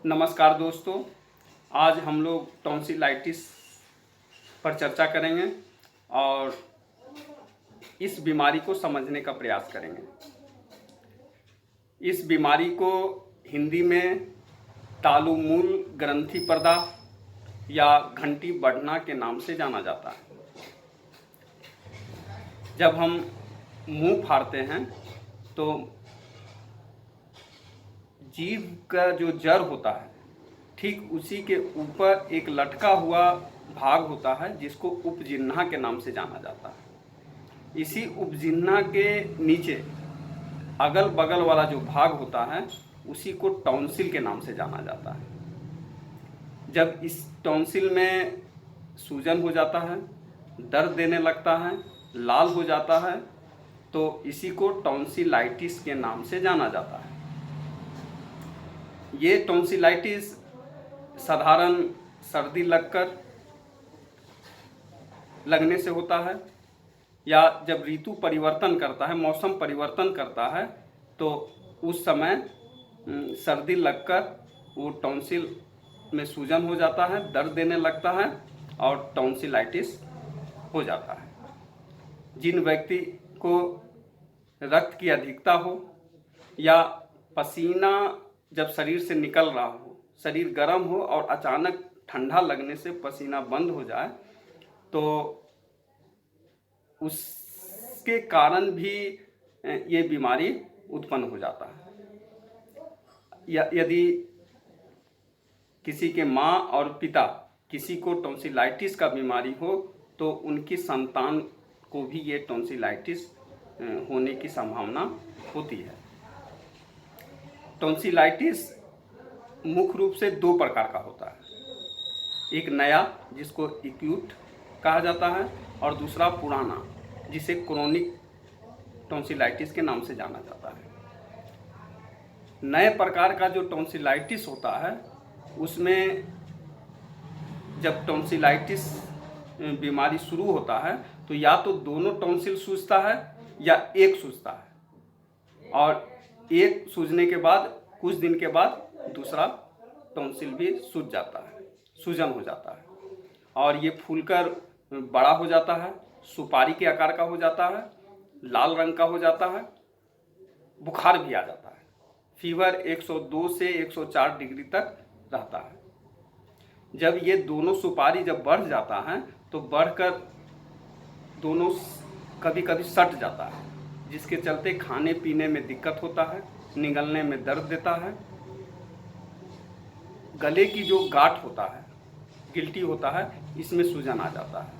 नमस्कार दोस्तों, आज हम लोग टॉन्सिलाइटिस पर चर्चा करेंगे और इस बीमारी को समझने का प्रयास करेंगे। इस बीमारी को हिंदी में तालुमूल ग्रंथि प्रदाह या घंटी बढ़ना के नाम से जाना जाता है। जब हम मुंह फाड़ते हैं तो जीभ का जो जड़ होता है ठीक उसी के ऊपर एक लटका हुआ भाग होता है जिसको उपजिह्वा के नाम से जाना जाता है। इसी उपजिह्वा के नीचे अगल बगल वाला जो भाग होता है उसी को टॉन्सिल के नाम से जाना जाता है। जब इस टॉन्सिल में सूजन हो जाता है, दर्द देने लगता है, लाल हो जाता है, तो इसी को टॉन्सिलाइटिस के नाम से जाना जाता है। ये टॉन्सिलाइटिस साधारण सर्दी लगने से होता है या जब ऋतु परिवर्तन करता है, मौसम परिवर्तन करता है, तो उस समय सर्दी लगकर वो टॉन्सिल में सूजन हो जाता है, दर्द देने लगता है और टॉन्सिलाइटिस हो जाता है। जिन व्यक्ति को रक्त की अधिकता हो या पसीना जब शरीर से निकल रहा हो, शरीर गर्म हो और अचानक ठंडा लगने से पसीना बंद हो जाए, तो उसके कारण भी ये बीमारी उत्पन्न हो जाता है। यदि किसी के माँ और पिता किसी को टॉन्सिलाइटिस का बीमारी हो तो उनकी संतान को भी ये टॉन्सिलाइटिस होने की संभावना होती है। टॉन्सिलाइटिस मुख्य रूप से दो प्रकार का होता है, एक नया जिसको एक्यूट कहा जाता है और दूसरा पुराना जिसे क्रोनिक टॉन्सिलाइटिस के नाम से जाना जाता है। नए प्रकार का जो टॉन्सिलाइटिस होता है उसमें जब टॉन्सिलाइटिस बीमारी शुरू होता है तो या तो दोनों टॉन्सिल सूजता है या एक सूजता है, और एक सूजने के बाद कुछ दिन के बाद दूसरा टॉन्सिल भी सूज जाता है, सूजन हो जाता है और ये फूलकर बड़ा हो जाता है, सुपारी के आकार का हो जाता है, लाल रंग का हो जाता है, बुखार भी आ जाता है। फीवर 102 से 104 डिग्री तक रहता है। जब ये दोनों सुपारी जब बढ़ जाता है तो बढ़कर दोनों कभी कभी सट जाता है, जिसके चलते खाने पीने में दिक्कत होता है, निगलने में दर्द देता है। गले की जो गांठ होता है, गिल्टी होता है, इसमें सूजन आ जाता है।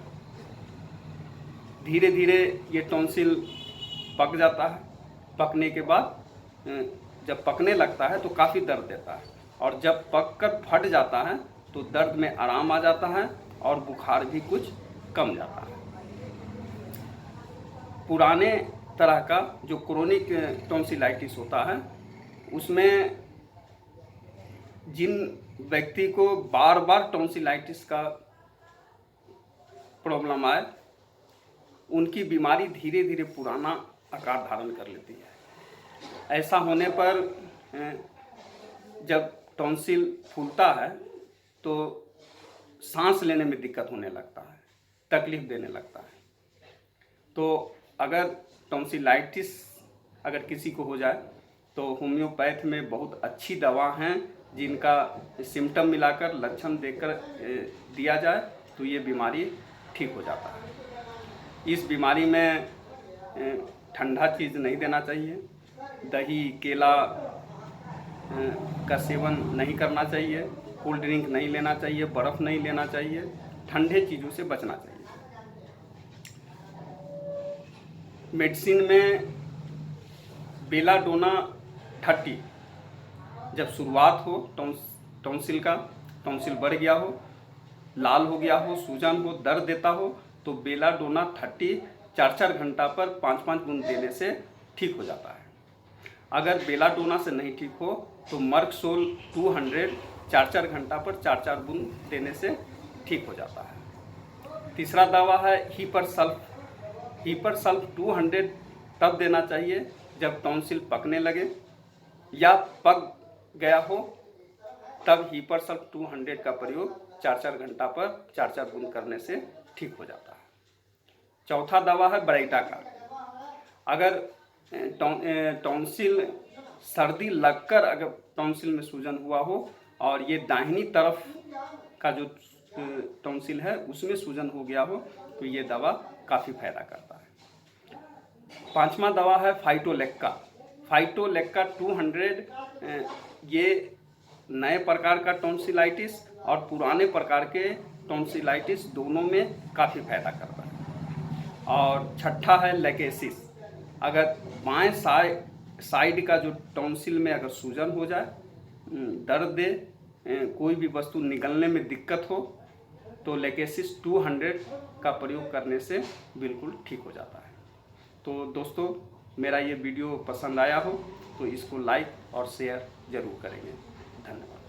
धीरे धीरे ये टॉन्सिल पक जाता है। पकने के बाद जब पकने लगता है तो काफ़ी दर्द देता है और जब पककर फट जाता है तो दर्द में आराम आ जाता है और बुखार भी कुछ कम जाता है। पुराने तरह का जो क्रोनिक टॉन्सिलाइटिस होता है उसमें जिन व्यक्ति को बार बार टॉन्सिलाइटिस का प्रॉब्लम आए उनकी बीमारी धीरे धीरे पुराना आकार धारण कर लेती है। ऐसा होने पर जब टॉन्सिल फूलता है तो सांस लेने में दिक्कत होने लगता है, तकलीफ देने लगता है। तो अगर टॉन्सिलाइटिस अगर किसी को हो जाए तो होम्योपैथ में बहुत अच्छी दवा हैं जिनका सिम्टम मिलाकर लक्षण देकर दिया जाए तो ये बीमारी ठीक हो जाता है। इस बीमारी में ठंडा चीज़ नहीं देना चाहिए, दही केला का सेवन नहीं करना चाहिए, कोल्ड ड्रिंक नहीं लेना चाहिए, बर्फ़ नहीं लेना चाहिए, ठंडे चीज़ों से बचना चाहिए। मेडिसिन में बेलाडोना 30 जब शुरुआत हो टॉन्सिल का, टॉन्सिल बढ़ गया हो, लाल हो गया हो, सूजन हो, दर्द देता हो, तो बेलाडोना 30 4-4 घंटा पर 5-5 बूंद देने से ठीक हो जाता है। अगर बेलाडोना से नहीं ठीक हो तो मर्कसोल 200 4-4 घंटा पर 4-4 बूंद देने से ठीक हो जाता है। तीसरा दवा है हीपर सल्फ 200 तब देना चाहिए जब टॉन्सिल पकने लगे या पक गया हो तब हीपरसल्फ 200 का प्रयोग 4-4 घंटा पर 4-4 बूंद करने से ठीक हो जाता है। चौथा दवा है ब्राइटाकार। अगर टॉन्सिल सर्दी लगकर अगर टॉन्सिल में सूजन हुआ हो और ये दाहिनी तरफ का जो टॉन्सिल है उसमें सूजन हो गया हो तो ये दवा काफ़ी फायदा करता है। पांचवा दवा है फाइटोलेक्का। फाइटोलेक्का 200 ये नए प्रकार का टॉन्सिलाइटिस और पुराने प्रकार के टॉन्सिलाइटिस दोनों में काफ़ी फायदा करता है। और छठा है लेकेसिस। अगर बाएं साइड का जो टॉन्सिल में अगर सूजन हो जाए, दर्द दे, कोई भी वस्तु निगलने में दिक्कत हो तो लेकेसिस 200 का प्रयोग करने से बिल्कुल ठीक हो जाता है। तो दोस्तों, मेरा ये वीडियो पसंद आया हो तो इसको लाइक और शेयर ज़रूर करेंगे। धन्यवाद।